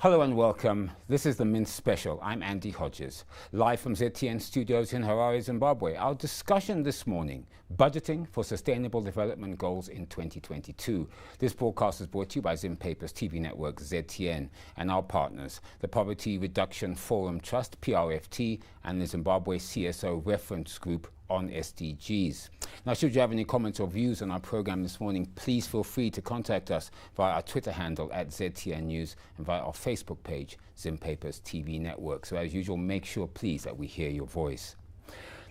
Hello and welcome. This is the Mint Special. I'm Andy Hodges, live from ZTN studios in Harare, Zimbabwe. Our discussion this morning, budgeting for sustainable development goals in 2022. This broadcast is brought to you by Zim Paper's TV network ZTN and our partners, the Poverty Reduction Forum Trust, PRFT, and the Zimbabwe CSO Reference Group on SDGs. Now, should you have any comments or views on our program this morning, please feel free to contact us via our Twitter handle at ZTN News and via our Facebook page, Zim Papers TV Network. So as usual, make sure, please, that we hear your voice.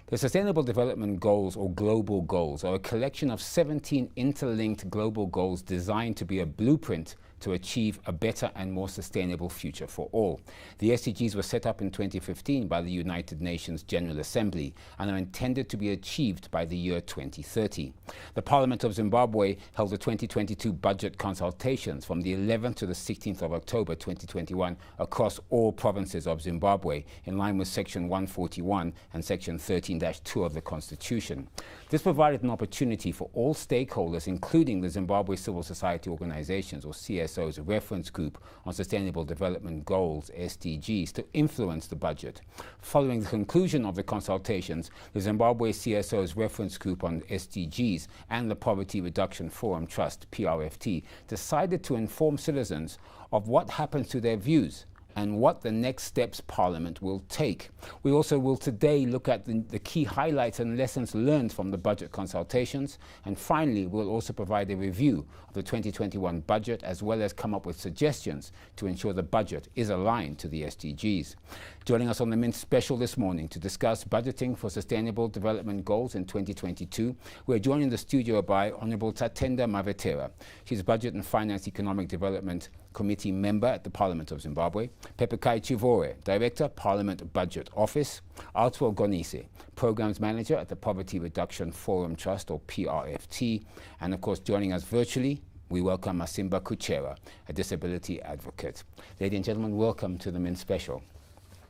The Sustainable Development Goals, or Global Goals, are a collection of 17 interlinked global goals designed to be a blueprint to achieve a better and more sustainable future for all. The SDGs were set up in 2015 by the United Nations General Assembly and are intended to be achieved by the year 2030. The Parliament of Zimbabwe held the 2022 budget consultations from the 11th to the 16th of October 2021 across all provinces of Zimbabwe, in line with Section 141 and Section 13-2 of the Constitution. This provided an opportunity for all stakeholders, including the Zimbabwe Civil Society Organizations, or CSOS Reference Group on Sustainable Development Goals, SDGs, to influence the budget. Following the conclusion of the consultations, the Zimbabwe CSOS Reference Group on SDGs and the Poverty Reduction Forum Trust, PRFT, decided to inform citizens of what happens to their views and what the next steps Parliament will take. We also will today look at the key highlights and lessons learned from the budget consultations, and finally we'll also provide a review of the 2021 budget, as well as come up with suggestions to ensure the budget is aligned to the SDGs. Joining us on the Mint Special this morning to discuss budgeting for sustainable development goals in 2022, we're joined in the studio by Honourable Tatenda Mavetera. She's Budget and Finance Economic Development Committee member at the Parliament of Zimbabwe, Pepekai Chivore, Director, Parliament Budget Office, Artwell Gonise, Programs Manager at the Poverty Reduction Forum Trust, or PRFT, and of course joining us virtually, we welcome Masimba Kuchera, a disability advocate. Ladies and gentlemen, welcome to the Mint Special.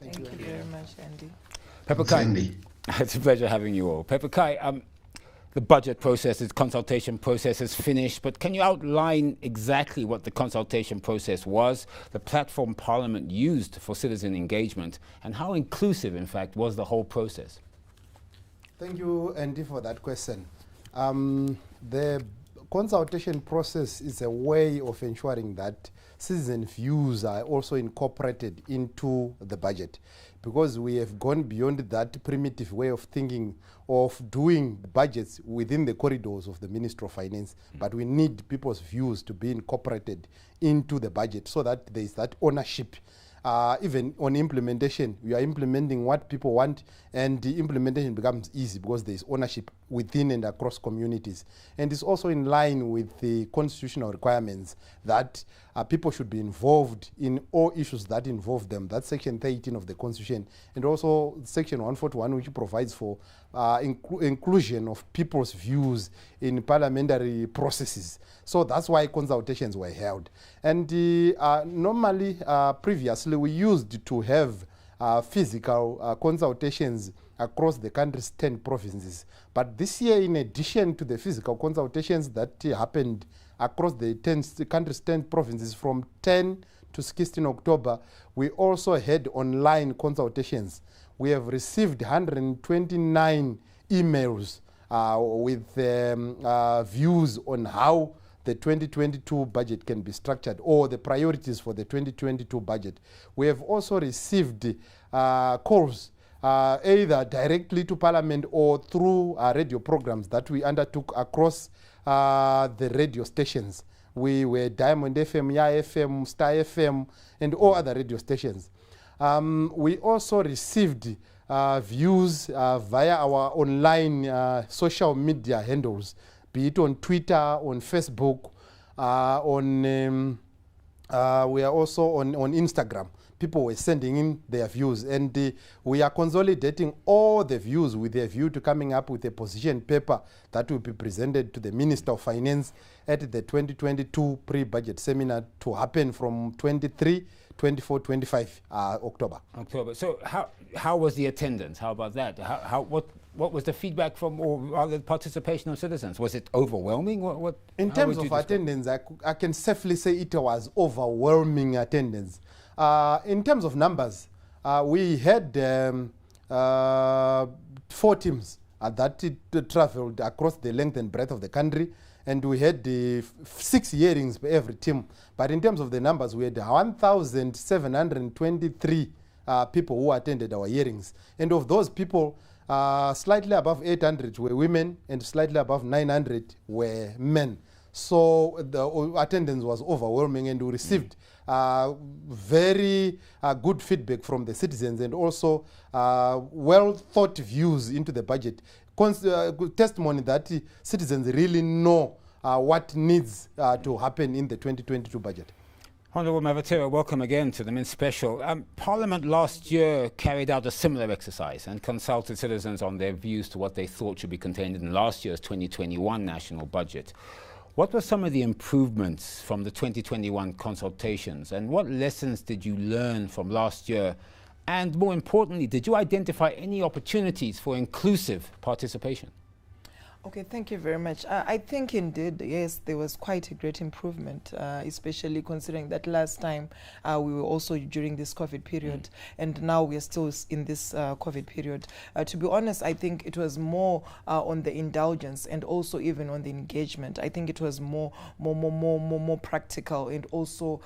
Thank you very much, Andy. Pepekai, it's a pleasure having you all. Pepekai, the budget process, its consultation process is finished, but can you outline exactly what the consultation process was, the platform Parliament used for citizen engagement, and how inclusive, in fact, was the whole process? Thank you, Andy, for that question. The consultation process is a way of ensuring that citizen views are also incorporated into the budget, because we have gone beyond that primitive way of thinking of doing budgets within the corridors of the Ministry of Finance, but we need people's views to be incorporated into the budget so that there is that ownership. Even on implementation, we are implementing what people want, and the implementation becomes easy because there is ownership within and across communities. And it's also in line with the constitutional requirements that people should be involved in all issues that involve them. That's Section 13 of the Constitution, and also Section 141, which provides for inclusion of people's views in parliamentary processes. So that's why consultations were held. And normally, previously, we used to have physical consultations across the country's 10 provinces. But this year, in addition to the physical consultations that happened across the country's 10 provinces from 10 to 16 October, we also had online consultations. We have received 129 emails with views on how the 2022 budget can be structured, or the priorities for the 2022 budget. We have also received calls either directly to Parliament or through radio programs that we undertook across the radio stations. We were Diamond FM, Ya FM, Star FM, and all other radio stations. We also received views via our online social media handles, be it on Twitter, on Facebook, we are also on Instagram. People were sending in their views, and we are consolidating all the views with a view to coming up with a position paper that will be presented to the Minister of Finance at the 2022 pre-budget seminar to happen from 23, 24, 25 October. So how was the attendance? How about that? What was the feedback from, or rather, the participation of citizens? Was it overwhelming? In terms of attendance, I can safely say it was overwhelming attendance. In terms of numbers, we had 4 teams that traveled across the length and breadth of the country, and we had 6 hearings per every team. But in terms of the numbers, we had 1,723 people who attended our hearings. And of those people, slightly above 800 were women and slightly above 900 were men. So the attendance was overwhelming, and we received very good feedback from the citizens, and also well thought views into the budget. Testimony that citizens really know what needs to happen in the 2022 budget. Honourable Mavatera, welcome again to the Mint Special. Parliament last year carried out a similar exercise and consulted citizens on their views to what they thought should be contained in last year's 2021 national budget. What were some of the improvements from the 2021 consultations, and what lessons did you learn from last year? And more importantly, did you identify any opportunities for inclusive participation? Okay, thank you very much. I think indeed, yes, there was quite a great improvement, especially considering that last time we were also during this COVID period, and now we are still in this COVID period. To be honest, I think it was more on the indulgence and also even on the engagement. I think it was more practical, and also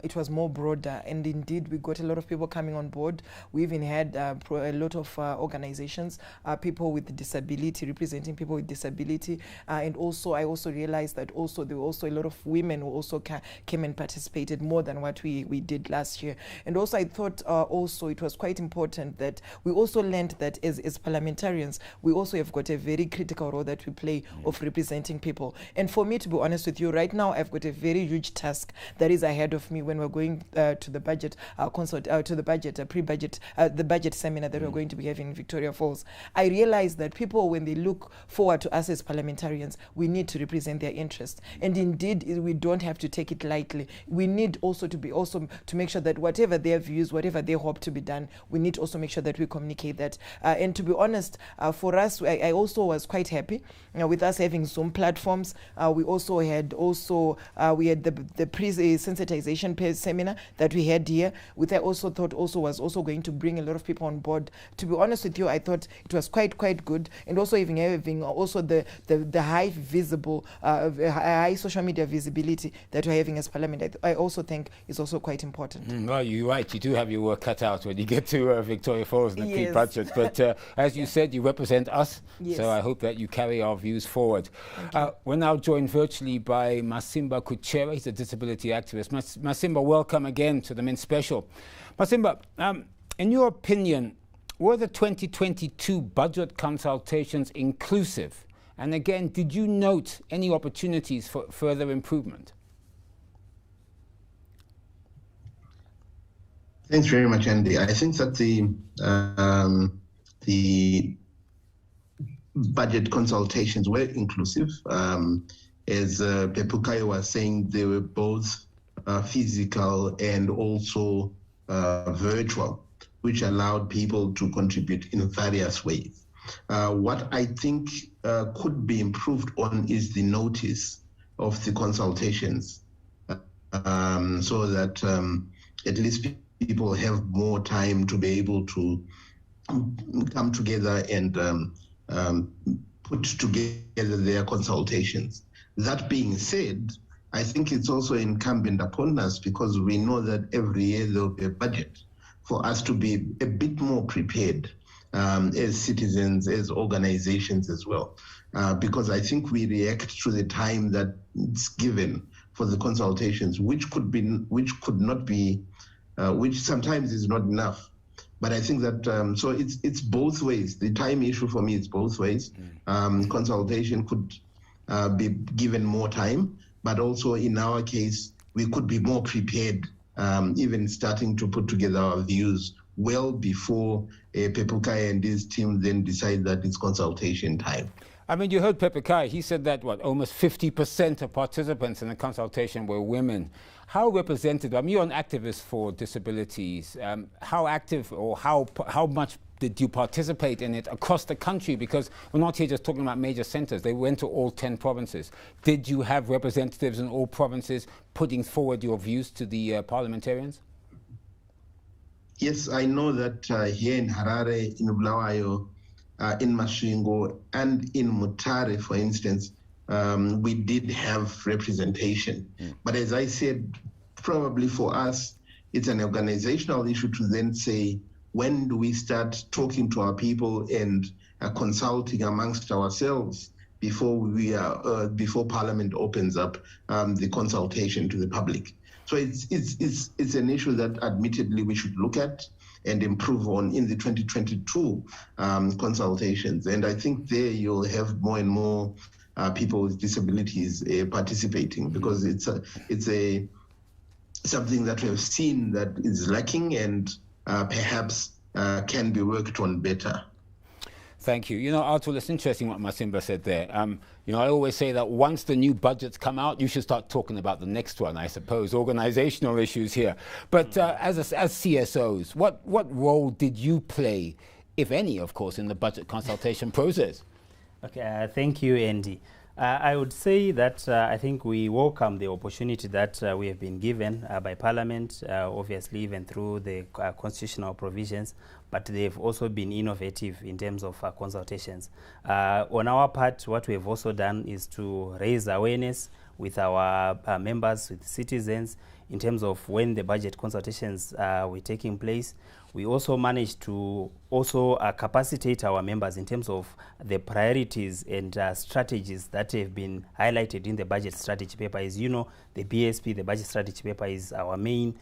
it was more broader. And indeed, we got a lot of people coming on board. We even had a lot of organizations, people with disability, representing people with disability, and also I also realized that also there were also a lot of women who also came and participated more than what we did last year. And also I thought also it was quite important that we also learned that as parliamentarians we also have got a very critical role that we play of representing people. And for me, to be honest with you, right now I've got a very huge task that is ahead of me when we're going to the budget the budget seminar that we're going to be having in Victoria Falls. I realized that people, when they look forward to us as parliamentarians, we need to represent their interests. And indeed, we don't have to take it lightly. We need also to be to make sure that whatever their views, whatever they hope to be done, we need to also make sure that we communicate that. And to be honest, for us, I also was quite happy with us having Zoom platforms. We also had we had the pre-sensitization seminar that we had here, which I also thought was going to bring a lot of people on board. To be honest with you, I thought it was quite good, and also even having also the high social media visibility that we're having as Parliament. I also think is also quite important. Well, you're right. You do have your work cut out when you get to Victoria Falls in the pre-budget. But as you said, you represent us. Yes. So I hope that you carry our views forward. We're now joined virtually by Masimba Kuchera. He's a disability activist. Masimba, welcome again to the Mint Special. Masimba, in your opinion, were the 2022 budget consultations inclusive? And again, did you note any opportunities for further improvement? Thanks very much, Andy. I think that the budget consultations were inclusive. As Pepukai was saying, they were both physical and also virtual, which allowed people to contribute in various ways. What I think could be improved on is the notice of the consultations, so that at least people have more time to be able to come together and put together their consultations. That being said, I think it's also incumbent upon us, because we know that every year there will be a budget, for us to be a bit more prepared as citizens, as organizations as well. Because I think we react to the time that's given for the consultations, which sometimes is not enough. But I think that, so it's both ways. The time issue for me is both ways. Consultation could be given more time, but also in our case, we could be more prepared, even starting to put together our views well before Pepukai and his team then decide that it's consultation time. I mean, you heard Pepukai. He said that, almost 50% of participants in the consultation were women. How representative, I mean, you're an activist for disabilities. How active or how much did you participate in it across the country? Because we're not here just talking about major centres. They went to all 10 provinces. Did you have representatives in all provinces putting forward your views to the parliamentarians? Yes, I know that here in Harare, in Bulawayo, in Masvingo, and in Mutare, for instance, we did have representation. But as I said, probably for us, it's an organizational issue to then say, when do we start talking to our people and consulting amongst ourselves before before Parliament opens up the consultation to the public? So it's an issue that admittedly we should look at and improve on in the 2022 consultations. And I think there you'll have more and more people with disabilities participating, because it's something that we have seen that is lacking and perhaps can be worked on better. Thank you. You know, Arthur, it's interesting what Masimba said there. You know, I always say that once the new budgets come out, you should start talking about the next one, I suppose, organizational issues here. But as CSOs, what role did you play, if any, of course, in the budget consultation process? Okay, thank you, Andy. I would say that I think we welcome the opportunity that we have been given by Parliament, obviously even through the constitutional provisions, but they've also been innovative in terms of consultations. On our part, what we have also done is to raise awareness with our members, with citizens, in terms of when the budget consultations were taking place. We also managed to also capacitate our members in terms of the priorities and strategies that have been highlighted in the budget strategy paper. As you know, the BSP, the budget strategy paper, is our main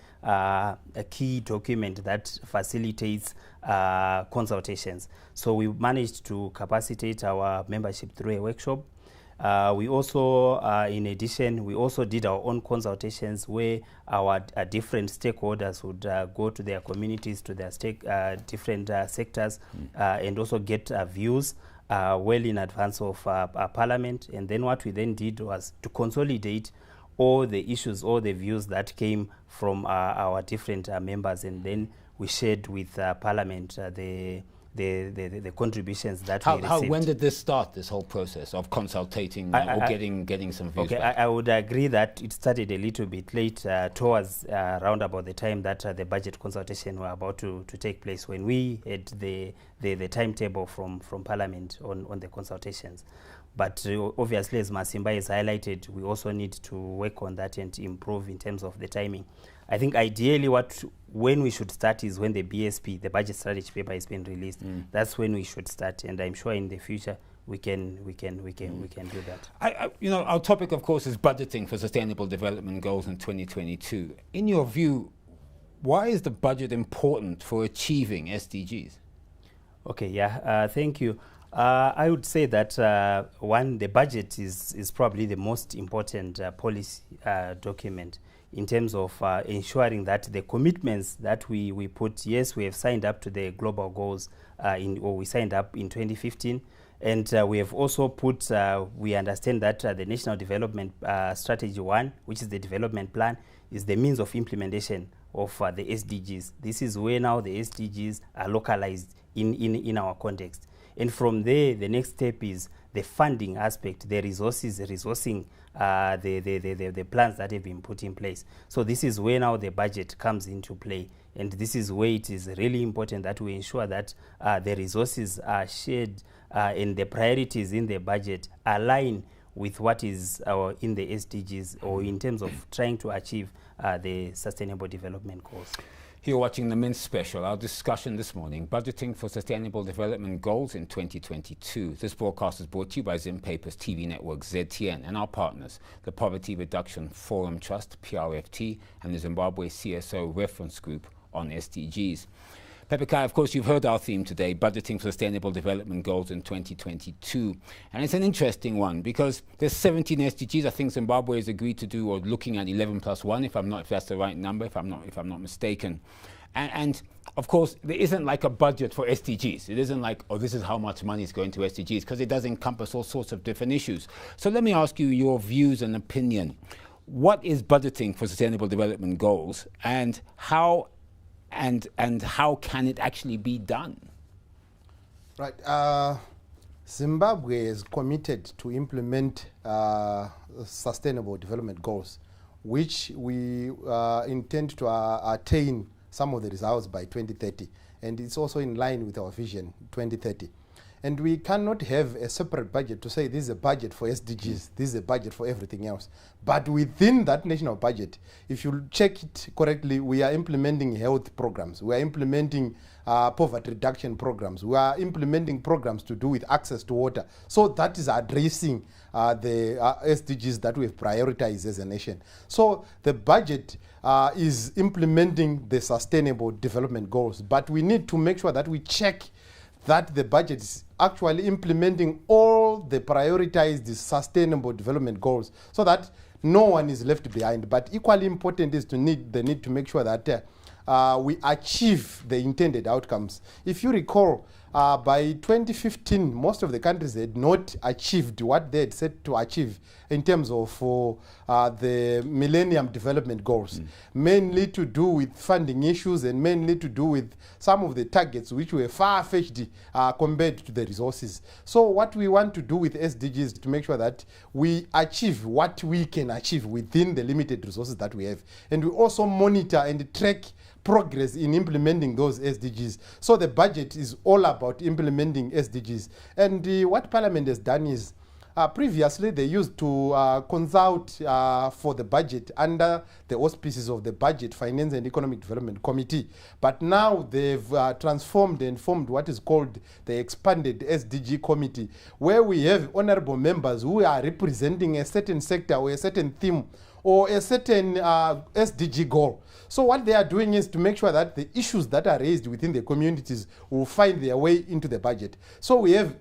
key document that facilitates consultations. So we managed to capacitate our membership through a workshop. We also, in addition, we also did our own consultations where our different stakeholders would go to their communities, to their different sectors, and also get views well in advance of Parliament. And then what we then did was to consolidate all the issues, all the views that came from our different members, and then we shared with Parliament the contributions that we received. When did this start, this whole process of consultating or getting some views back? I would agree that it started a little bit late, towards around about the time that the budget consultation were about to take place, when we had the timetable from Parliament on the consultations. But obviously, as Masimba has highlighted, we also need to work on that and improve in terms of the timing. I think ideally when we should start is when the BSP, the budget strategy paper, has been released. That's when we should start, and I'm sure in the future we can do that. You know, our topic, of course, is budgeting for sustainable development goals in 2022. In your view, why is the budget important for achieving SDGs? Okay, yeah, thank you. I would say that one, the budget is probably the most important policy document in terms of ensuring that the commitments that we put, yes, we have signed up to the global goals, we signed up in 2015, and we have also put, we understand that the National Development Strategy 1, which is the development plan, is the means of implementation of the SDGs. This is where now the SDGs are localized in our context. And from there, the next step is the funding aspect, the resources, resourcing the plans that have been put in place. So this is where now the budget comes into play. And this is where it is really important that we ensure that the resources are shared and the priorities in the budget align with what is in the SDGs, or in terms of trying to achieve the Sustainable Development Goals. You're watching the Mint Special, our discussion this morning, budgeting for sustainable development goals in 2022. This broadcast is brought to you by Zim Paper's TV network ZTN and our partners, the Poverty Reduction Forum Trust, PRFT, and the Zimbabwe CSO Reference Group on SDGs. Pepe Kai, of course, you've heard our theme today, budgeting for sustainable development goals in 2022. And it's an interesting one because there's 17 SDGs I think Zimbabwe has agreed to do, or looking at 11 plus 1, if that's the right number, if I'm not mistaken. And of course, there isn't like a budget for SDGs. It isn't like, oh, this is how much money is going to SDGs, because it does encompass all sorts of different issues. So let me ask you your views and opinion. What is budgeting for sustainable development goals, and how can it actually be done? Right. Zimbabwe is committed to implement sustainable development goals, which we intend to attain some of the results by 2030. And it's also in line with our vision 2030. And we cannot have a separate budget to say this is a budget for SDGs, this is a budget for everything else. But within that national budget, if you check it correctly, we are implementing health programs, we are implementing poverty reduction programs, we are implementing programs to do with access to water. So that is addressing the SDGs that we have prioritized as a nation. So the budget is implementing the sustainable development goals, but we need to make sure that we check that the budget is actually implementing all the prioritized sustainable development goals so that no one is left behind. But equally important is the need to make sure that we achieve the intended outcomes. If you recall, by 2015, most of the countries had not achieved what they had set to achieve in terms of the Millennium Development Goals, mainly to do with funding issues and mainly to do with some of the targets which were far-fetched compared to the resources. So what we want to do with SDGs is to make sure that we achieve what we can achieve within the limited resources that we have. And we also monitor and track progress in implementing those SDGs. So the budget is all about implementing SDGs. And what Parliament has done is, previously they used to consult for the budget under the auspices of the Budget, Finance and Economic Development Committee. But now they've transformed and formed what is called the Expanded SDG Committee, where we have honorable members who are representing a certain sector or a certain theme or a certain SDG goal. So what they are doing is to make sure that the issues that are raised within the communities will find their way into the budget. So we have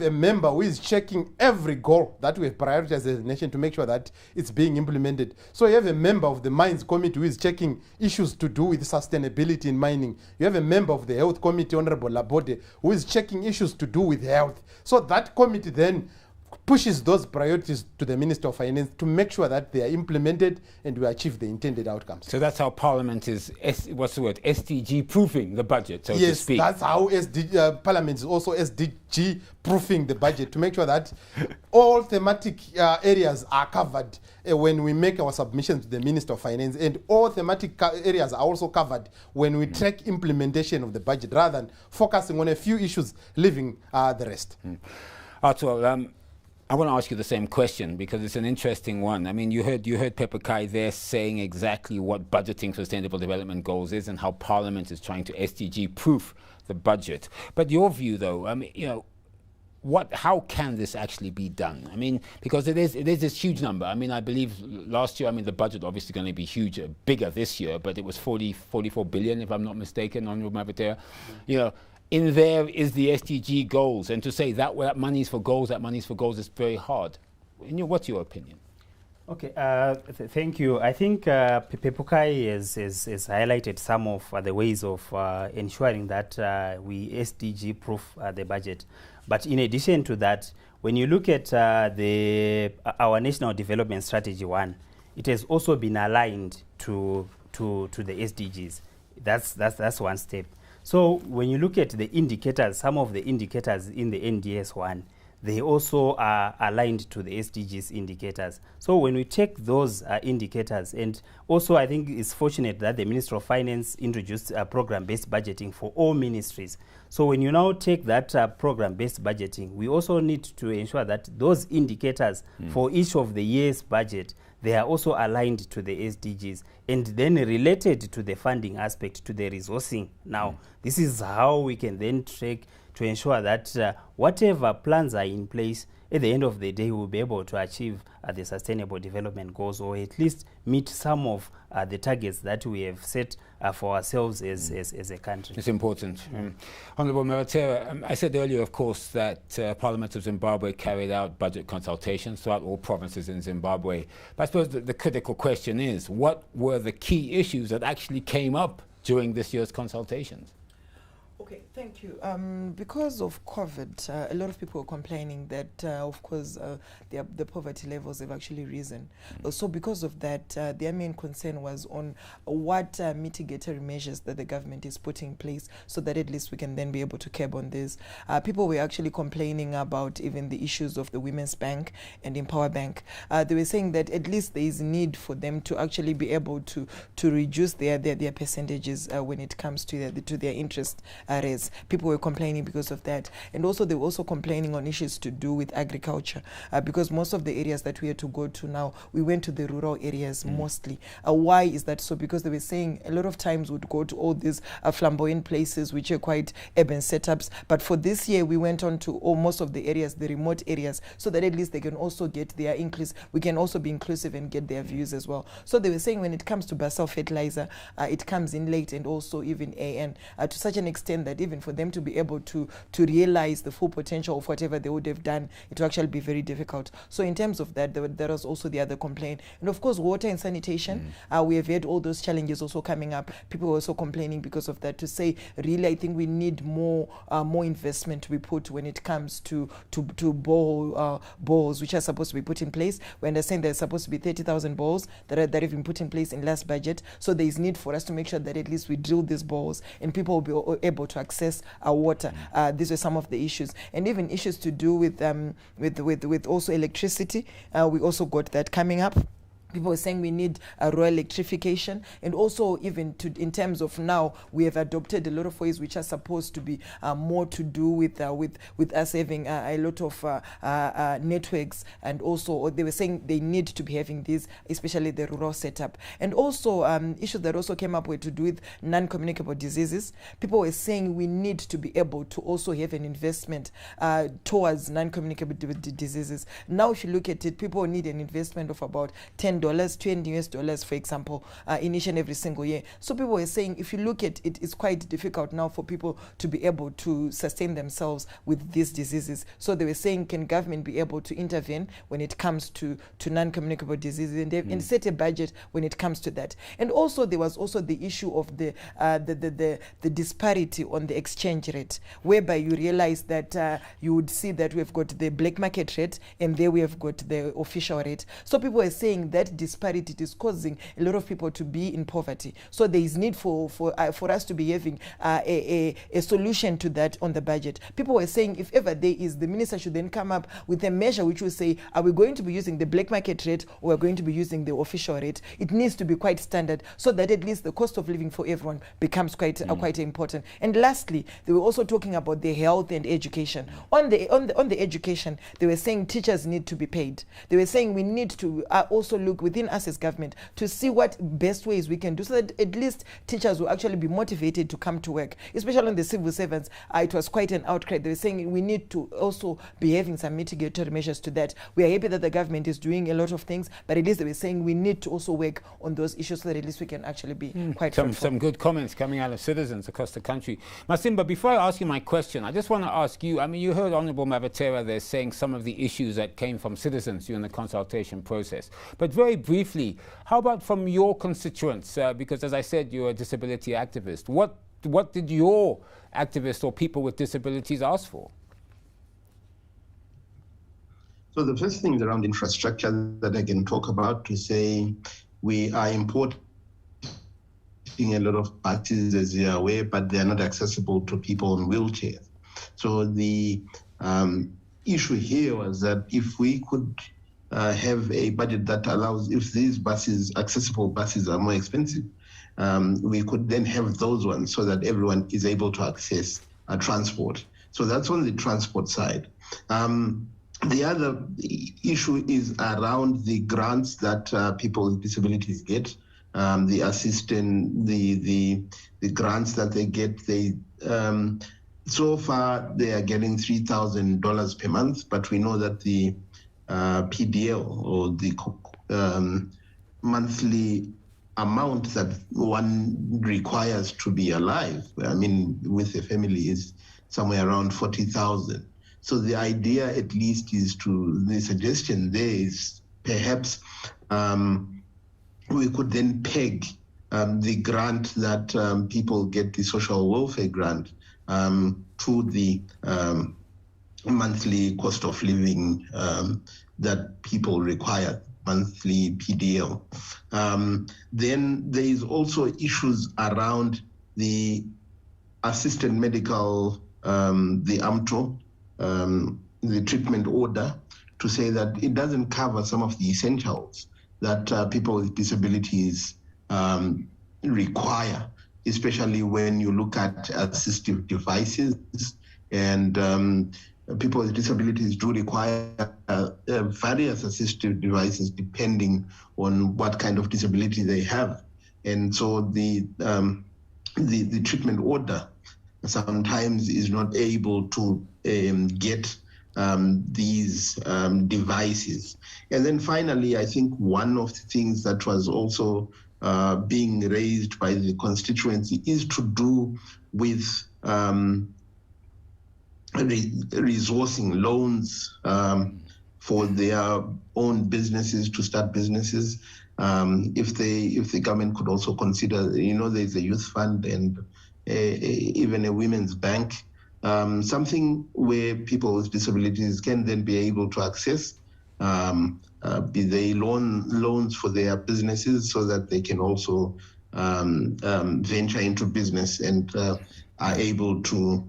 a member who is checking every goal that we have prioritized as a nation to make sure that it's being implemented. So you have a member of the Mines Committee who is checking issues to do with sustainability in mining. You have a member of the Health Committee, Honorable Labode, who is checking issues to do with health. So that committee then pushes those priorities to the Minister of Finance to make sure that they are implemented and we achieve the intended outcomes. So that's how Parliament is, SDG proofing the budget, so to speak. Yes, that's how Parliament is also SDG proofing the budget to make sure that all thematic areas are covered when we make our submissions to the Minister of Finance, and all thematic areas are also covered when we track implementation of the budget rather than focusing on a few issues, leaving the rest. Arthur, I want to ask you the same question because it's an interesting one. I mean, you heard Pepper Kai there saying exactly what budgeting for sustainable development goals is and how Parliament is trying to SDG proof the budget. But your view, though, I mean, you know, how can this actually be done? I mean, because it is this huge number. I mean, I believe last year, I mean, the budget obviously going to be huge, bigger this year, but it was 44 billion, if I'm not mistaken, on Mavatera. You know, in there is the SDG goals, and to say that money is for goals, that money is for goals is very hard. What's your opinion? Okay, thank you. I think Pepukai has highlighted some of the ways of ensuring that we SDG proof the budget. But in addition to that, when you look at our National Development Strategy 1, it has also been aligned to the SDGs. That's one step. So when you look at the indicators, some of the indicators in the NDS 1, they also are aligned to the SDGs indicators. So when we take those indicators, and also I think it's fortunate that the Minister of Finance introduced program-based budgeting for all ministries. So when you now take that program-based budgeting, we also need to ensure that those indicators for each of the year's budget, they are also aligned to the SDGs and then related to the funding aspect, to the resourcing. Now, this is how we can then track to ensure that whatever plans are in place, at the end of the day, we'll be able to achieve the sustainable development goals, or at least meet some of the targets that we have set for ourselves as a country. It's important. Honourable Mavatera, I said earlier, of course, that Parliament of Zimbabwe carried out budget consultations throughout all provinces in Zimbabwe. But I suppose the critical question is, what were the key issues that actually came up during this year's consultations? Okay, thank you. Because of COVID, a lot of people are complaining that, of course, the poverty levels have actually risen. So because of that, their main concern was on what mitigatory measures that the government is putting in place so that at least we can then be able to curb on this. People were actually complaining about even the issues of the Women's Bank and Empower Bank. They were saying that at least there is need for them to actually be able to reduce their percentages when it comes to their interest rates. People were complaining because of that. And also they were also complaining on issues to do with agriculture because most of the areas that we had to go to now, we went to the rural areas mostly. Why is that so? Because they were saying a lot of times we'd go to all these flamboyant places which are quite urban setups. But for this year, we went on to most of the areas, the remote areas, so that at least they can also get their increase. We can also be inclusive and get their views as well. So they were saying when it comes to basal fertilizer, it comes in late, and also even AN to such an extent that even for them to be able to realize the full potential of whatever they would have done, it will actually be very difficult. So in terms of that, there was also the other complaint. And of course, water and sanitation, we have had all those challenges also coming up. People were also complaining because of that, to say, really, I think we need more investment to be put when it comes to balls, which are supposed to be put in place. We understand there's supposed to be 30,000 balls that have been put in place in last budget. So there is need for us to make sure that at least we drill these balls and people will be able to access our water. These were some of the issues, and even issues to do with also electricity. We also got that coming up. People were saying we need rural electrification, and also even in terms of now we have adopted a lot of ways which are supposed to be more to do with us having a lot of networks, and also they were saying they need to be having these, especially the rural setup. And also issues that also came up were to do with non-communicable diseases. People were saying we need to be able to also have an investment towards non-communicable diseases. Now if you look at it, people need an investment of about $10, $20 for example, in each and every single year. So people were saying if you look at it, it's quite difficult now for people to be able to sustain themselves with these diseases. So they were saying, can government be able to intervene when it comes to non-communicable diseases, and set a budget when it comes to that. And also there was also the issue of the disparity on the exchange rate, whereby you realize that you would see that we've got the black market rate and there we have got the official rate. So people were saying that disparity is causing a lot of people to be in poverty. So there is need for us to be having a solution to that on the budget. People were saying if ever there is, the minister should then come up with a measure which will say, are we going to be using the black market rate or are we going to be using the official rate? It needs to be quite standard so that at least the cost of living for everyone becomes quite important. And lastly, they were also talking about the health and education. On the education, they were saying teachers need to be paid. They were saying we need to also look within us as government to see what best ways we can do so that at least teachers will actually be motivated to come to work, especially on the civil servants. It was quite an outcry. They were saying we need to also be having some mitigatory measures to that. We are happy that the government is doing a lot of things, but at least they were saying we need to also work on those issues so that at least we can actually be quite some good comments coming out of citizens across the country. Masimba, before I ask you my question, I just want to ask you, I mean, you heard Honourable Mavatera there saying some of the issues that came from citizens during the consultation process. But very briefly, how about from your constituents? Because as I said, you're a disability activist. What did your activists or people with disabilities ask for? So the first thing is around infrastructure that I can talk about, to say we are importing a lot of buses, as you are aware, but they are not accessible to people in wheelchairs. So the issue here was that if we could have a budget that allows, if these buses, accessible buses, are more expensive, we could then have those ones so that everyone is able to access transport. So that's on the transport side. The other issue is around the grants that people with disabilities get, the assistance, the grants that they get. So far they are getting $3,000 per month, but we know that the PDL, or the monthly amount that one requires to be alive, I mean, with a family, is somewhere around 40,000. So the idea, at least, is the suggestion there is perhaps we could then peg the grant that people get, the social welfare grant, to the monthly cost of living that people require, monthly PDL. Then there is also issues around the assisted medical, the AMTO, the treatment order, to say that it doesn't cover some of the essentials that people with disabilities require, especially when you look at assistive devices. And people with disabilities do require various assistive devices depending on what kind of disability they have. And so the treatment order sometimes is not able to get these devices. And then finally, I think one of the things that was also being raised by the constituency is to do with resourcing loans for their own businesses, to start businesses. If the government could also consider, there's a youth fund and even a women's bank, something where people with disabilities can then be able to access, be they loans for their businesses, so that they can also venture into business and are able to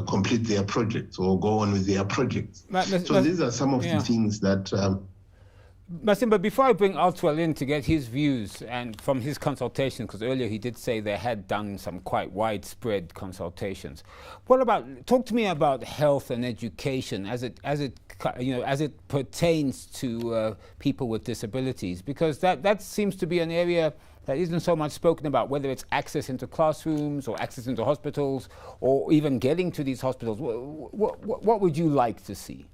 complete their projects or go on with their projects. So these are some of the things that... Masimba, before I bring Altwell in to get his views and from his consultation, because earlier he did say they had done some quite widespread consultations. Talk to me about health and education as it pertains to people with disabilities, because that seems to be an area that isn't so much spoken about, whether it's access into classrooms or access into hospitals or even getting to these hospitals. What would you like to see?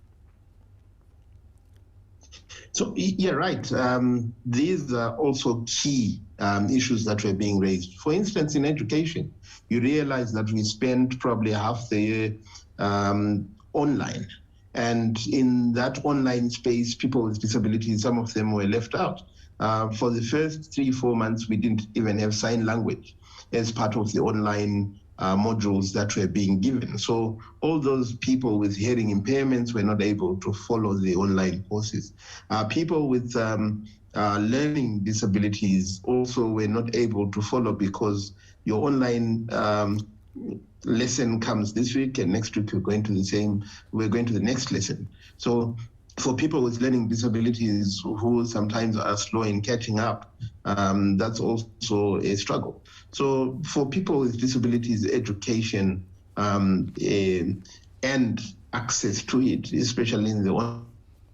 So, yeah, right. These are also key issues that were being raised. For instance, in education, you realize that we spend probably half the year online. And in that online space, people with disabilities, some of them were left out. For the first 3-4 months, we didn't even have sign language as part of the online modules that were being given. So all those people with hearing impairments were not able to follow the online courses. People with learning disabilities also were not able to follow, because your online lesson comes this week and next week we're going to the next lesson. So for people with learning disabilities who sometimes are slow in catching up, that's also a struggle. So for people with disabilities, education and access to it, especially in the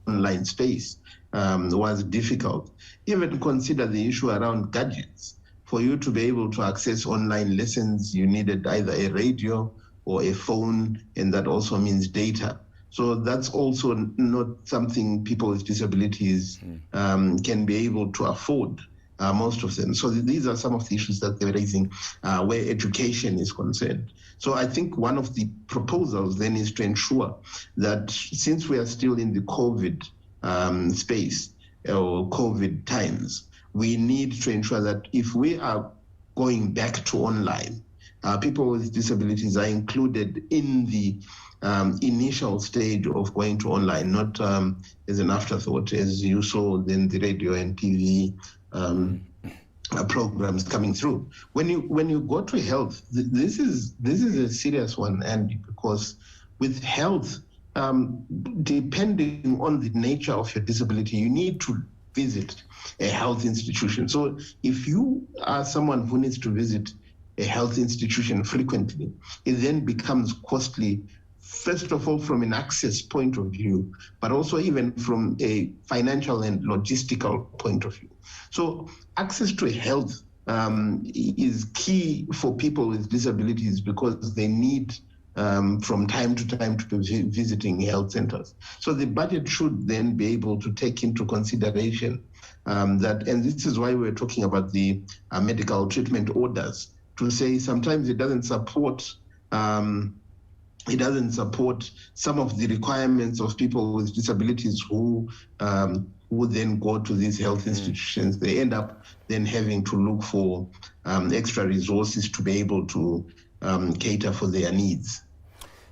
online space, was difficult. Even consider the issue around gadgets. For you to be able to access online lessons, you needed either a radio or a phone, and that also means data. So that's also not something people with disabilities can be able to afford, most of them. So these are some of the issues that they're raising where education is concerned. So I think one of the proposals then is to ensure that, since we are still in the COVID space or COVID times, we need to ensure that if we are going back to online, people with disabilities are included in the initial stage of going to online, not as an afterthought, as you saw then the radio and TV programs coming through. When you go to health, this is a serious one, and because with health, depending on the nature of your disability, you need to visit a health institution. So if you are someone who needs to visit a health institution frequently, it then becomes costly, first of all, from an access point of view, but also even from a financial and logistical point of view. So access to health is key for people with disabilities, because they need from time to time to be visiting health centers. So the budget should then be able to take into consideration that, and this is why we're talking about the medical treatment orders, to say sometimes it doesn't support it doesn't support some of the requirements of people with disabilities who then go to these health institutions. They end up then having to look for extra resources to be able to cater for their needs.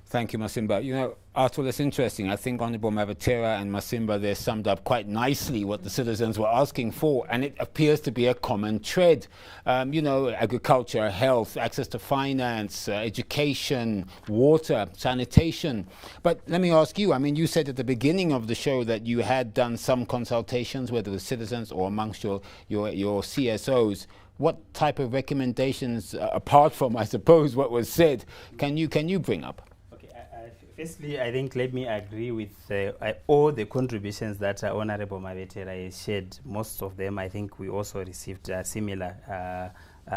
Thank you, Masimba. You know, Arthur, it's interesting. I think Honorable Mavatera and Masimba there summed up quite nicely what the citizens were asking for, and it appears to be a common thread. You know, agriculture, health, access to finance, education, water, sanitation. But let me ask you, I mean, you said at the beginning of the show that you had done some consultations, whether with citizens or amongst your CSOs. What type of recommendations, apart from, I suppose, what was said, can you bring up? Firstly, I think let me agree with all the contributions that Honorable Mavetera has shared. Most of them, I think we also received similar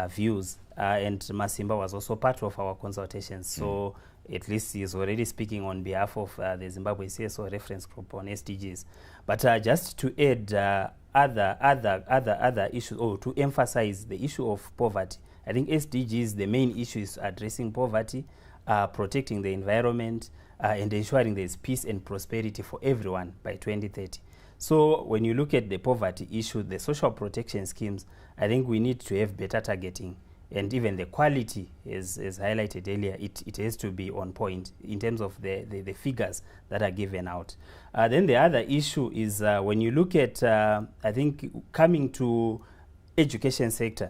views. And Masimba was also part of our consultations. So at least he is already speaking on behalf of the Zimbabwe CSO reference group on SDGs. But just to add other issues, or to emphasize the issue of poverty, I think SDGs, the main issue is addressing poverty, protecting the environment, and ensuring there is peace and prosperity for everyone by 2030. So when you look at the poverty issue, the social protection schemes, I think we need to have better targeting. And even the quality, as highlighted earlier, it has to be on point in terms of the figures that are given out. Then the other issue is when you look at, I think, coming to education sector,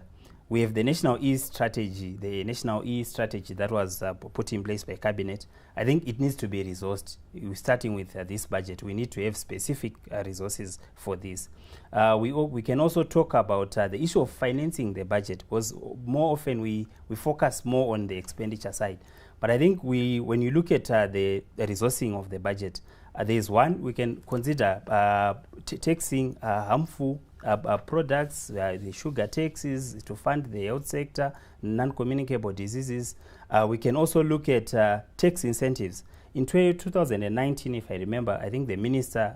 we have the National E-Strategy, that was put in place by Cabinet. I think it needs to be resourced. Starting with this budget, we need to have specific resources for this. We can also talk about the issue of financing the budget, because more often we focus more on the expenditure side. But I think when you look at the resourcing of the budget, there is one, we can consider taxing harmful products, the sugar taxes to fund the health sector, non-communicable diseases. We can also look at tax incentives. In 2019, if I remember, I think the minister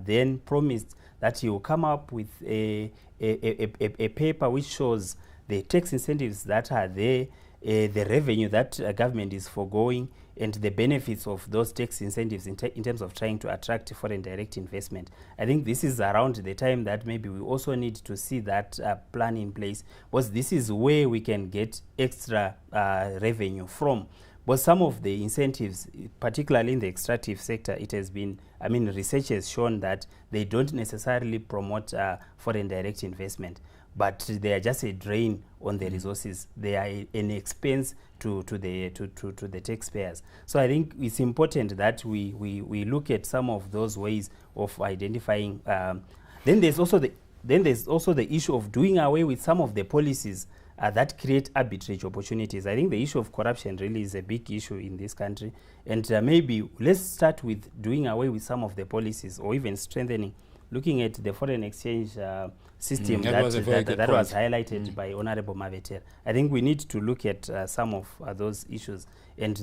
then promised that he will come up with a paper which shows the tax incentives that are there, the revenue that government is foregoing, and the benefits of those tax incentives in terms of trying to attract foreign direct investment. I think this is around the time that maybe we also need to see that plan in place, because this is where we can get extra revenue from. But some of the incentives, particularly in the extractive sector, it has been, I mean, research has shown that they don't necessarily promote foreign direct investment, but they are just a drain on the resources. They are an expense to the taxpayers. So I think it's important that we look at some of those ways of identifying. Then there's also the issue of doing away with some of the policies that create arbitrage opportunities. I think the issue of corruption really is a big issue in this country, and maybe let's start with doing away with some of the policies, or even strengthening. Looking at the foreign exchange system that was highlighted by Honorable Mavetera, I think we need to look at some of those issues and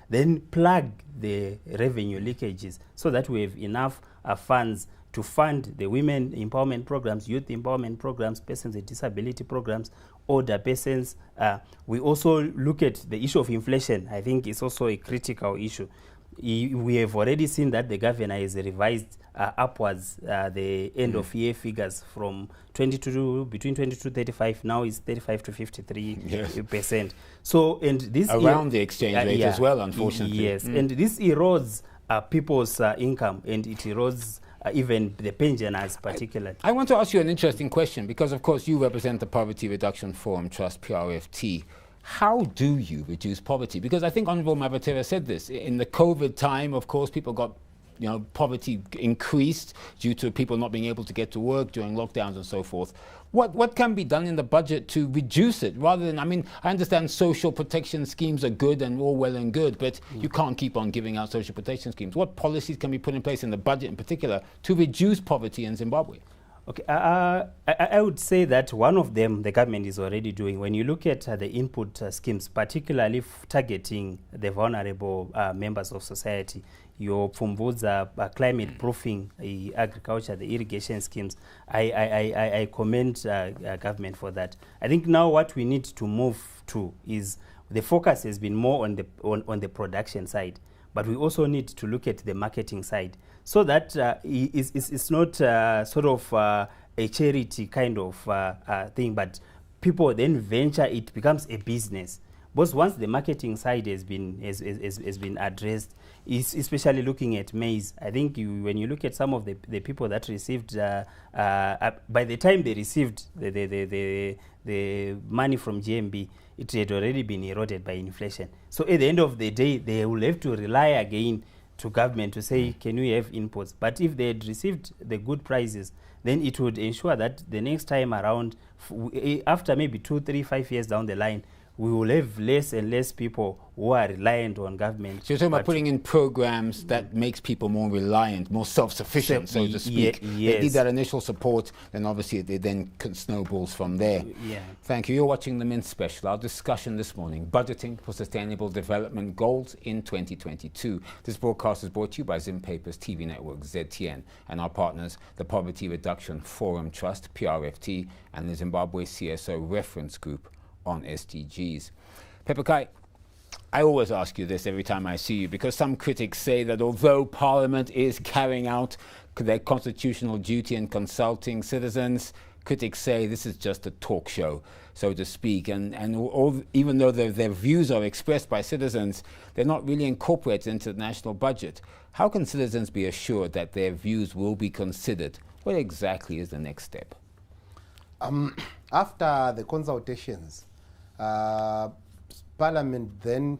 then plug the revenue leakages so that we have enough funds to fund the women empowerment programs, youth empowerment programs, persons with disability programs, older persons. We also look at the issue of inflation. I think it's also a critical issue. We have already seen that the governor has revised upwards the end of year figures from between 22-35, now is 35 to 53%. So, and this around the exchange rate as well, unfortunately. Yes, and this erodes people's income, and it erodes even the pensioners particularly. I want to ask you an interesting question, because of course you represent the Poverty Reduction Forum Trust, PRFT. How do you reduce poverty? Because I think Honorable Mavatera said this. In the COVID time, of course, people got, poverty increased due to people not being able to get to work during lockdowns and so forth. What can be done in the budget to reduce it, rather than, I understand social protection schemes are good and all well and good, but you can't keep on giving out social protection schemes. What policies can be put in place in the budget in particular to reduce poverty in Zimbabwe? Okay, I would say that one of them the government is already doing. When you look at the input schemes, particularly targeting the vulnerable members of society, your Pfumvudza climate proofing, agriculture, the irrigation schemes, I commend government for that. I think now what we need to move to is the focus has been more on the production side. but we also need to look at the marketing side, so that it's not sort of a charity kind of thing, but people then venture, it becomes a business. Because once the marketing side has been addressed, especially looking at maize, I think when you look at some of the people that received, by the time they received the money from GMB, it had already been eroded by inflation. So at the end of the day, they will have to rely again to government to say, can we have inputs? But if they had received the good prices, then it would ensure that the next time around, after maybe 2, 3, 5 years down the line, we will have less and less people who are reliant on government. So you're talking about putting in programs that makes people more reliant, more self-sufficient, so to speak. Yes. They need that initial support, then obviously they then snowballs from there. Yeah. Thank you. You're watching the Mint Special. Our discussion this morning, budgeting for sustainable development goals in 2022. This broadcast is brought to you by Zim Papers TV Network, ZTN, and our partners, the Poverty Reduction Forum Trust, PRFT, and the Zimbabwe CSO Reference Group on SDGs. Pepekai, I always ask you this every time I see you, because some critics say that although Parliament is carrying out their constitutional duty in consulting citizens, critics say this is just a talk show, so to speak, and even though their views are expressed by citizens, they're not really incorporated into the national budget. How can citizens be assured that their views will be considered? What exactly is the next step? After the consultations, Parliament then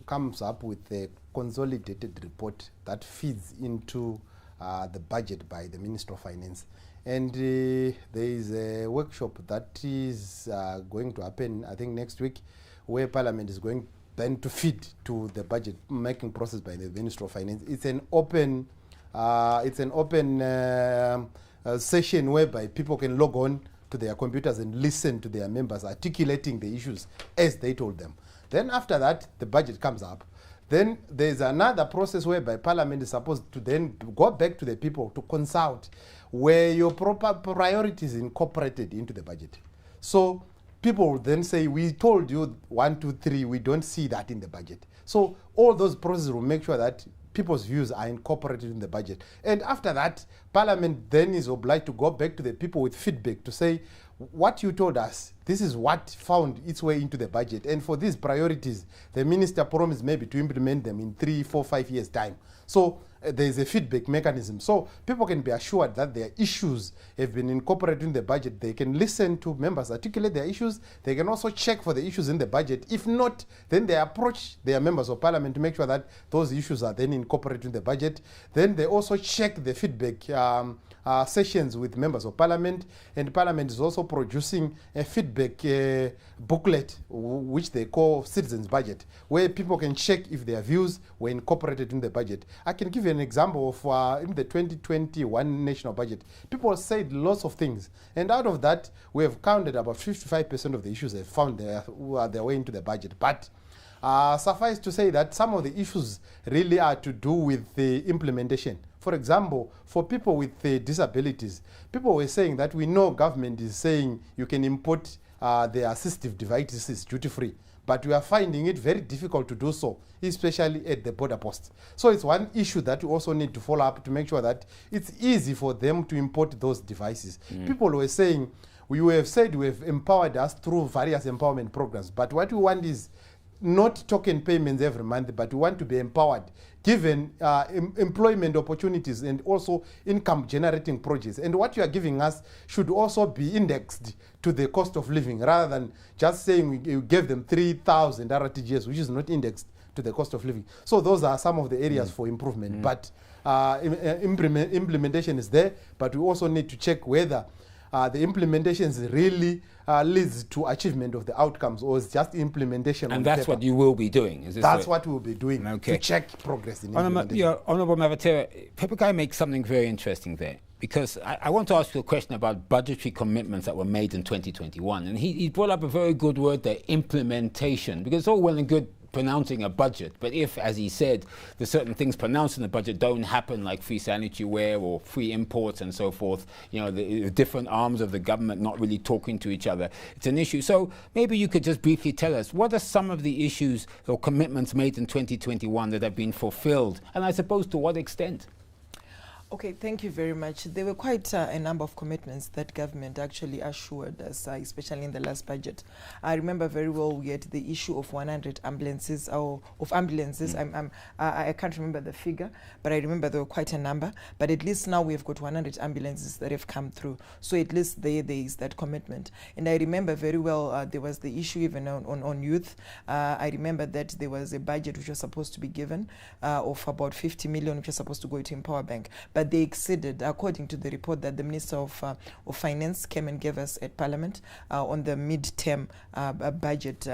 comes up with a consolidated report that feeds into the budget by the Minister of Finance. And there is a workshop that is going to happen, I think, next week, where Parliament is going then to feed to the budget making process by the Minister of Finance. It's an open, session whereby people can log on to their computers and listen to their members articulating the issues as they told them. Then after that, the budget comes up. Then there's another process whereby Parliament is supposed to then go back to the people to consult where your proper priorities incorporated into the budget. So people will then say, we told you 1, 2, 3, we don't see that in the budget. So all those processes will make sure that people's views are incorporated in the budget. And after that, Parliament then is obliged to go back to the people with feedback to say, what you told us, this is what found its way into the budget. And for these priorities, the minister promised maybe to implement them in 3, 4, 5 years' time. So there is a feedback mechanism. So people can be assured that their issues have been incorporated in the budget. They can listen to members articulate their issues. They can also check for the issues in the budget. If not, then they approach their members of Parliament to make sure that those issues are then incorporated in the budget. Then they also check the feedback sessions with members of Parliament, and Parliament is also producing a feedback booklet which they call Citizens Budget, where people can check if their views were incorporated in the budget. I can give you an example of in the 2021 national budget, people said lots of things, and out of that we have counted about 55% of the issues have found their way into the budget. But suffice to say that some of the issues really are to do with the implementation. For example, for people with disabilities, people were saying that we know government is saying you can import the assistive devices duty-free, but we are finding it very difficult to do so, especially at the border posts. So it's one issue that we also need to follow up to make sure that it's easy for them to import those devices. People were saying, we have said we have empowered us through various empowerment programs, but what we want is not token payments every month, but we want to be empowered, given employment opportunities and also income generating projects. And what you are giving us should also be indexed to the cost of living, rather than just saying you gave them 3,000 RTGS, which is not indexed to the cost of living. So those are some of the areas for improvement. But implementation is there, but we also need to check whether the implementations really leads to achievement of the outcomes, or is just implementation. And that's what you will be doing, is this? That's what we'll be doing, to check progress in implementation. Honourable Mavatera, Pepekai makes something very interesting there, because I want to ask you a question about budgetary commitments that were made in 2021. And he brought up a very good word there, implementation, because it's all well and good pronouncing a budget, but if, as he said, the certain things pronounced in the budget don't happen, like free sanitary ware or free imports and so forth, you know, the different arms of the government not really talking to each other, it's an issue. So maybe you could just briefly tell us, what are some of the issues or commitments made in 2021 that have been fulfilled, and I suppose to what extent? Okay, thank you very much. There were quite a number of commitments that government actually assured us, especially in the last budget. I remember very well we had the issue of 100 ambulances, or of ambulances. I can't remember the figure, but I remember there were quite a number. But at least now we've got 100 ambulances that have come through. So at least there is that commitment. And I remember very well there was the issue even on youth. I remember that there was a budget which was supposed to be given of about 50 million, which was supposed to go to Empower Bank. But they exceeded, according to the report that the Minister of Finance came and gave us at Parliament on the mid-term budget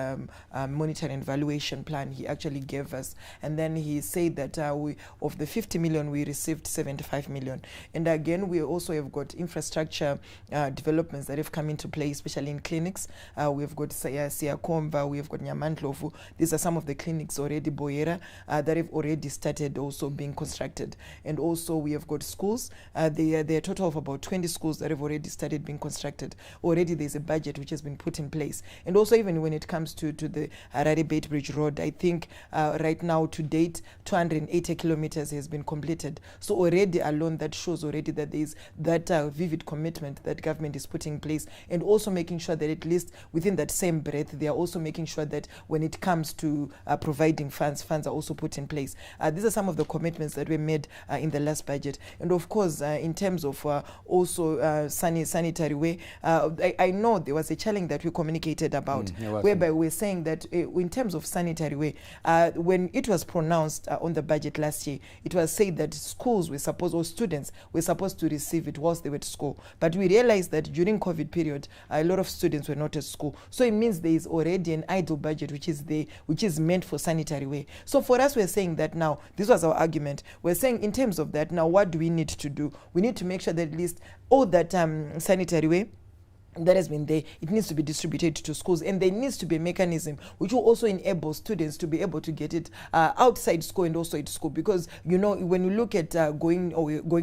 monitoring and valuation plan. He actually gave us, and then he said that of the 50 million, we received 75 million. And again, we also have got infrastructure developments that have come into play, especially in clinics. We've got Siyakomba, we've got Nyamandlovu. These are some of the clinics already, Boyera, that have already started also being constructed. And also we have got schools. There are a total of about 20 schools that have already started being constructed. Already there's a budget which has been put in place. And also even when it comes to the Harare-Beit Bridge Road, I think right now to date, 280 kilometers has been completed. So already alone, that shows already that there is that vivid commitment that government is putting in place, and also making sure that at least within that same breath, they are also making sure that when it comes to providing funds are also put in place. These are some of the commitments that were made in the last budget. And of course, in terms of also sanitary way, I know there was a challenge that we communicated about, whereby we're saying that in terms of sanitary way, when it was pronounced on the budget last year, it was said that schools were supposed, or students were supposed to receive it whilst they were at school. But we realized that during COVID period, a lot of students were not at school. So it means there is already an idle budget which is there, which is meant for sanitary way. So for us, we're saying that now, this was our argument. We're saying in terms of that, now what do we need to do? We need to make sure that at least all that sanitary way that has been there, it needs to be distributed to schools, and there needs to be a mechanism which will also enable students to be able to get it outside school and also at school, because you know, when you look at going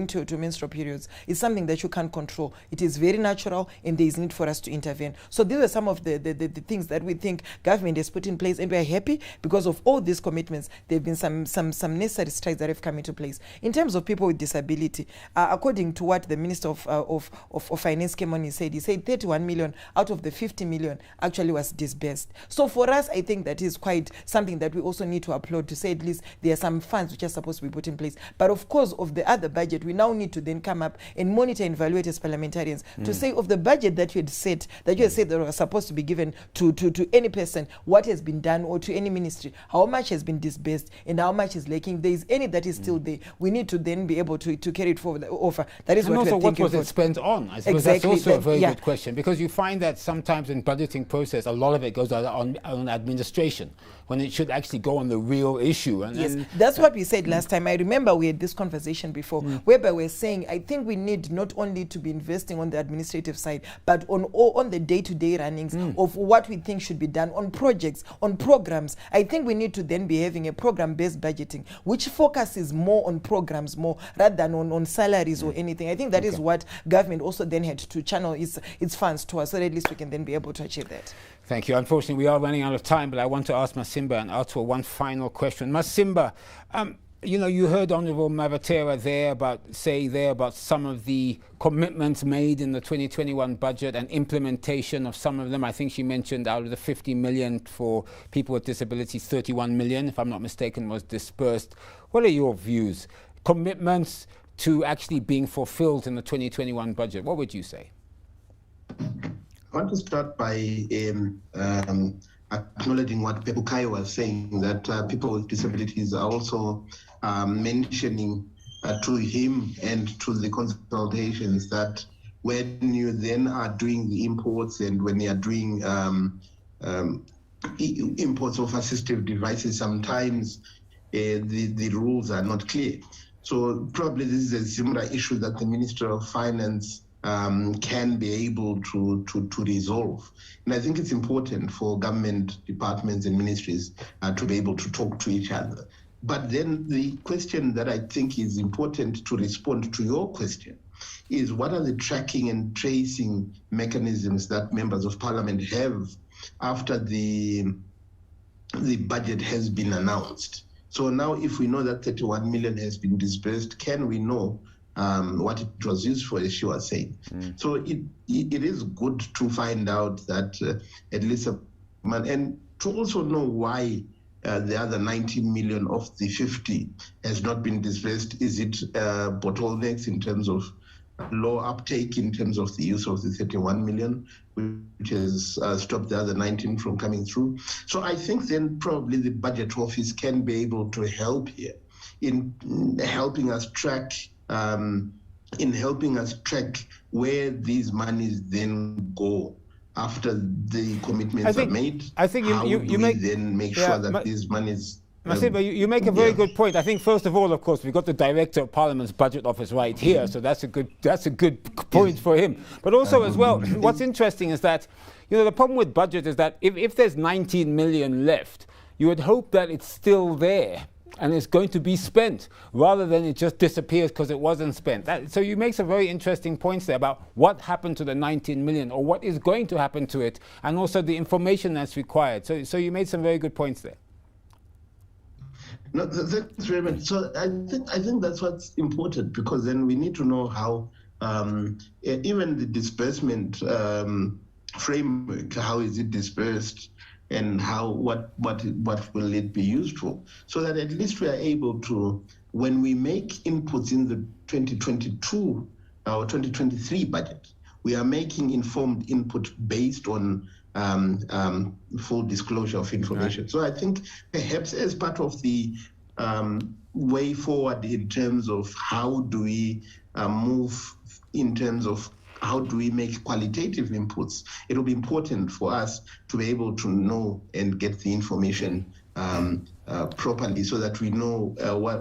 to menstrual periods, it's something that you can't control. It is very natural, and there is need for us to intervene. So these are some of the things that we think government has put in place, and we are happy because of all these commitments. There have been some necessary strides that have come into place. In terms of people with disability, according to what the Minister of Finance came on, he said 31 million out of the 50 million actually was disbursed. So for us, I think that is quite something that we also need to applaud, to say at least there are some funds which are supposed to be put in place. But of course, of the other budget, we now need to then come up and monitor and evaluate as parliamentarians to say of the budget that you had said, that was supposed to be given to any person, what has been done, or to any ministry, how much has been disbursed and how much is lacking. There is any that is still there. We need to then be able to carry it forward. That is and what also, we're thinking. what was it spent on? I suppose that's also a very good question, because you find that sometimes in budgeting process, a lot of it goes on administration, when it should actually go on the real issue. And yes, that's what we said last time. I remember we had this conversation before, whereby we're saying, I think we need not only to be investing on the administrative side, but on the day-to-day runnings of what we think should be done on projects, on programs. I think we need to then be having a program-based budgeting, which focuses more on programs more rather than on salaries or anything. I think that is what government also then had to channel its funds towards, so that at least we can then be able to achieve that. Thank you. Unfortunately, we are running out of time, but I want to ask Masimba and Arthur one final question. Masimba, you know, you heard Honourable Mavatera there about some of the commitments made in the 2021 budget and implementation of some of them. I think she mentioned out of the 50 million for people with disabilities, 31 million, if I'm not mistaken, was dispersed. What are your views? Commitments to actually being fulfilled in the 2021 budget, what would you say? I want to start by acknowledging what Pepukai was saying, that people with disabilities are also mentioning to him and to the consultations that when you then are doing the imports and when you are doing imports of assistive devices, sometimes the rules are not clear. So probably this is a similar issue that the Minister of Finance can be able to resolve. And I think it's important for government departments and ministries to be able to talk to each other. But then the question that I think is important to respond to your question is, what are the tracking and tracing mechanisms that members of parliament have after the budget has been announced? So now, if we know that 31 million has been disbursed, can we know what it was used for, as you are saying? So it is good to find out that at least and to also know why the other 19 million of the 50 has not been disbursed. Is it bottlenecks in terms of low uptake in terms of the use of the 31 million, which has stopped the other 19 from coming through? So I think then probably the budget office can be able to help here in helping us track where these monies then go after the commitments are made. I think you make sure that these monies. Masiba, you make a very good point. I think first of all, of course, we've got the Director of Parliament's Budget Office right here, so that's a good point for him. But also as well, what's interesting is that, the problem with budget is that if there's 19 million left, you would hope that it's still there and it's going to be spent, rather than it just disappears because it wasn't spent. So you make some very interesting points there about what happened to the 19 million, or what is going to happen to it, and also the information that's required. So you made some very good points there. No, thanks very much. So I think that's what's important, because then we need to know how even the disbursement framework, how is it dispersed, and what will it be used for, so that at least we are able to, when we make inputs in the 2022 or 2023 budget, we are making informed input based on full disclosure of information. Right. So I think perhaps as part of the way forward in terms of how do we move in terms of how do we make qualitative inputs, it will be important for us to be able to know and get the information properly, so that we know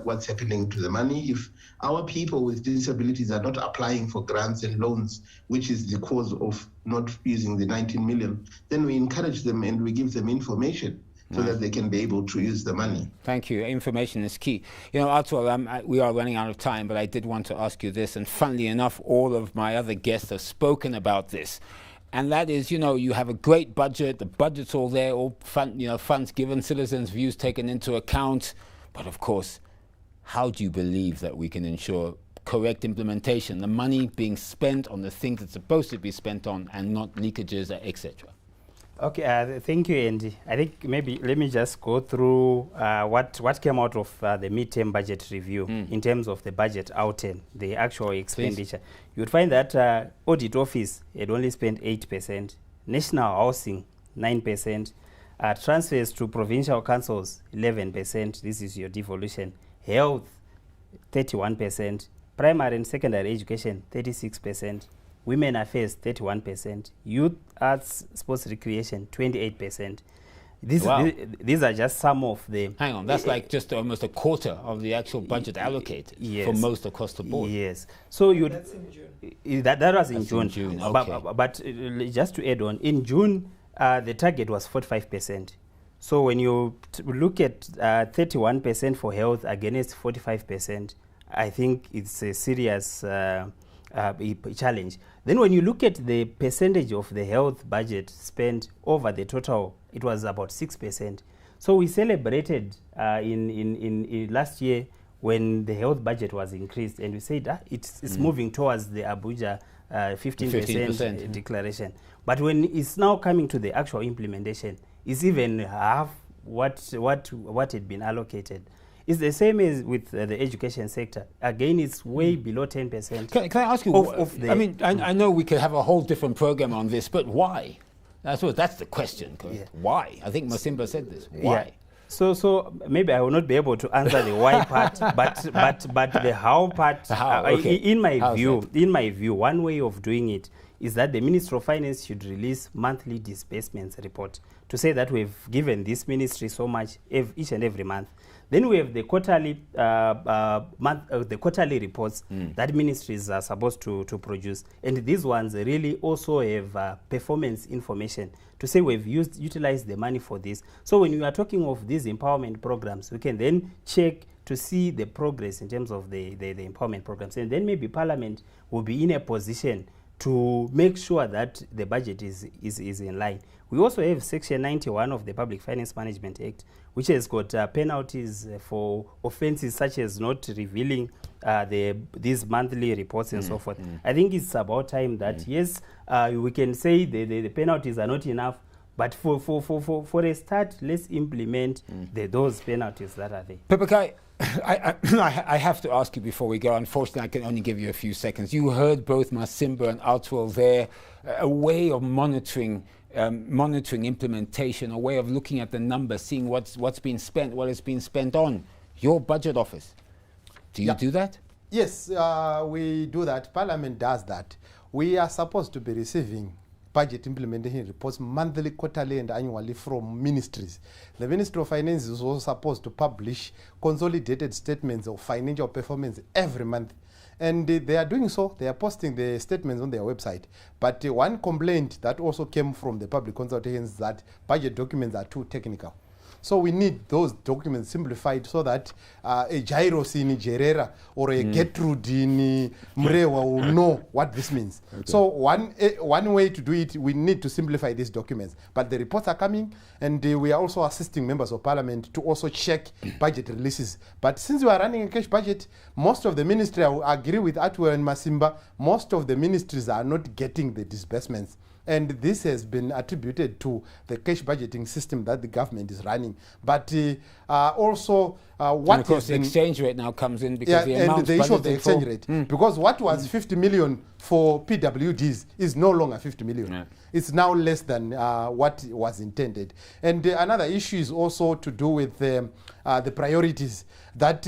what's happening to the money. If our people with disabilities are not applying for grants and loans, which is the cause of not using the 19 million, then we encourage them and we give them information so that they can be able to use the money. Thank you. Information is key. Arthur, we are running out of time, but I did want to ask you this, and funnily enough, all of my other guests have spoken about this. And that is, you have a great budget, the budget's all there, all funds given, citizens' views taken into account. But of course, how do you believe that we can ensure correct implementation, the money being spent on the things it's supposed to be spent on, and not leakages, etc.? Okay, thank you, Andy. I think maybe let me just go through what came out of the midterm budget review in terms of the budget outturn, the actual expenditure. Please. You would find that Audit Office had only spent 8%, National Housing 9%, transfers to provincial councils 11%, this is your devolution, Health 31%, Primary and Secondary Education 36%, Women Affairs 31%, Youth, Arts, Sports, Recreation 28%. These are just some of the... Hang on, that's like just almost a quarter of the actual budget allocated for most across the board. Yes. So that's in June. That was in June. Okay. But just to add on, in June, the target was 45%. So when you look at 31% for health against 45%, I think it's a serious challenge. Then when you look at the percentage of the health budget spent over the total, it was about 6%. So we celebrated in last year when the health budget was increased, and we said it's moving towards the Abuja 15% declaration. But when it's now coming to the actual implementation, it's even half what had been allocated. It's the same as with the education sector. Again, it's way below 10%. Can I ask you, I know we could have a whole different program on this, but why? That's the question. Yeah. Why? I think Masimba said this. Why? Yeah. So maybe I will not be able to answer the why part, but the how part. Okay. In my view, one way of doing it is that the Ministry of Finance should release monthly disbursements report to say that we've given this ministry so much each and every month. Then we have the quarterly the quarterly reports that ministries are supposed to produce, and these ones really also have performance information to say we've utilized the money for this. So when we are talking of these empowerment programs, we can then check to see the progress in terms of the empowerment programs, and then maybe Parliament will be in a position to make sure that the budget is in line. We also have Section 91 of the Public Finance Management Act, which has got penalties for offences such as not revealing these monthly reports and so forth. I think it's about time that, yes, we can say the penalties are not enough, but for a start, let's implement those penalties that are there. Pepe, I have to ask you before we go. Unfortunately, I can only give you a few seconds. You heard both Masimba and Outwell there, a way of monitoring implementation, a way of looking at the numbers, seeing what's been spent, what it's been spent on. Your budget office, do you do that? Yes, we do that. Parliament does that. We are supposed to be receiving budget implementation reports monthly, quarterly, and annually from ministries. The Ministry of Finance is also supposed to publish consolidated statements of financial performance every month. And they are doing so. They are posting the statements on their website. But one complaint that also came from the public consultations is that budget documents are too technical. So we need those documents simplified so that a Gyros in Gerera or a Gertrude in Mrewa will know what this means. Okay. So one way to do it, we need to simplify these documents. But the reports are coming, and we are also assisting members of Parliament to also check budget releases. But since we are running a cash budget, most of the ministry, I agree with Atwell and Masimba, most of the ministries are not getting the disbursements. And this has been attributed to the cash budgeting system that the government is running. But also, what and of course the exchange rate now comes in because the amount the issue of the exchange rate. Because what was 50 million for PWDs is no longer 50 million. Yeah. It's now less than what was intended. And another issue is also to do with the priorities that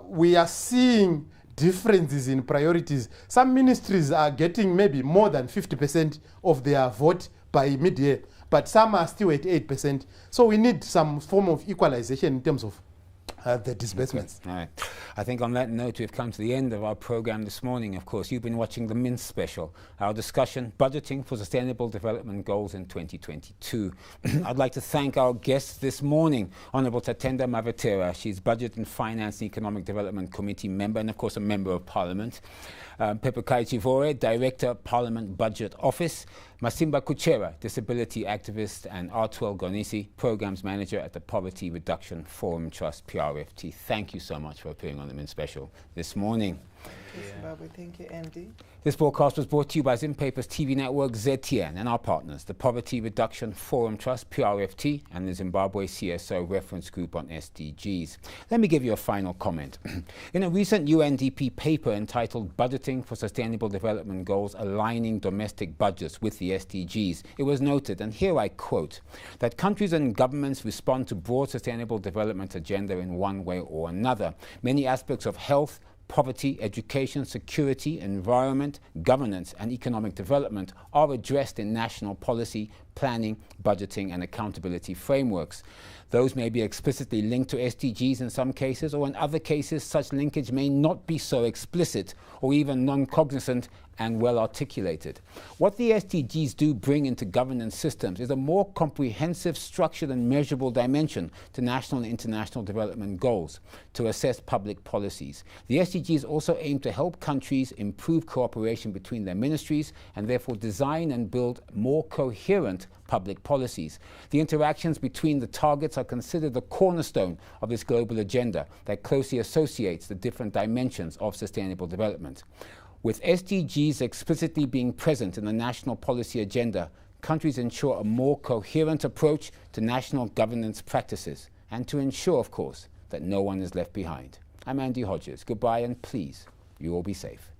we are seeing differences in priorities. Some ministries are getting maybe more than 50% of their vote by mid-year, but some are still at 8%. So we need some form of equalization in terms of the disbursements. Okay. All right. I think on that note, we've come to the end of our program this morning. Of course, you've been watching the MINT special, our discussion, budgeting for sustainable development goals in 2022. I'd like to thank our guests this morning, Honourable Tatenda Mavatera. She's Budget and Finance and Economic Development Committee member and, of course, a member of Parliament. Pepekai Chivore, Director, Parliament Budget Office. Masimba Kuchera, Disability Activist, and Artwell Gonisi, Programs Manager at the Poverty Reduction Forum Trust, PRFT. Thank you so much for appearing on the MINT Special this morning. Thank you, Zimbabwe. Thank you, Andy. This broadcast was brought to you by Zimpaper's TV network ZTN and our partners, the Poverty Reduction Forum Trust, PRFT, and the Zimbabwe CSO Reference Group on SDGs. Let me give you a final comment. In a recent UNDP paper entitled Budgeting for Sustainable Development Goals Aligning Domestic Budgets with the SDGs, it was noted, and here I quote, that countries and governments respond to broad sustainable development agenda in one way or another. Many aspects of health, poverty, education, security, environment, governance, and economic development are addressed in national policy, planning, budgeting, and accountability frameworks. Those may be explicitly linked to SDGs in some cases, or in other cases, such linkage may not be so explicit or even non-cognizant and well articulated. What the SDGs do bring into governance systems is a more comprehensive, structured, and measurable dimension to national and international development goals to assess public policies. The SDGs also aim to help countries improve cooperation between their ministries and therefore design and build more coherent public policies. The interactions between the targets are considered the cornerstone of this global agenda that closely associates the different dimensions of sustainable development. With SDGs explicitly being present in the national policy agenda, countries ensure a more coherent approach to national governance practices and to ensure, of course, that no one is left behind. I'm Andy Hodges. Goodbye, and please, you all be safe.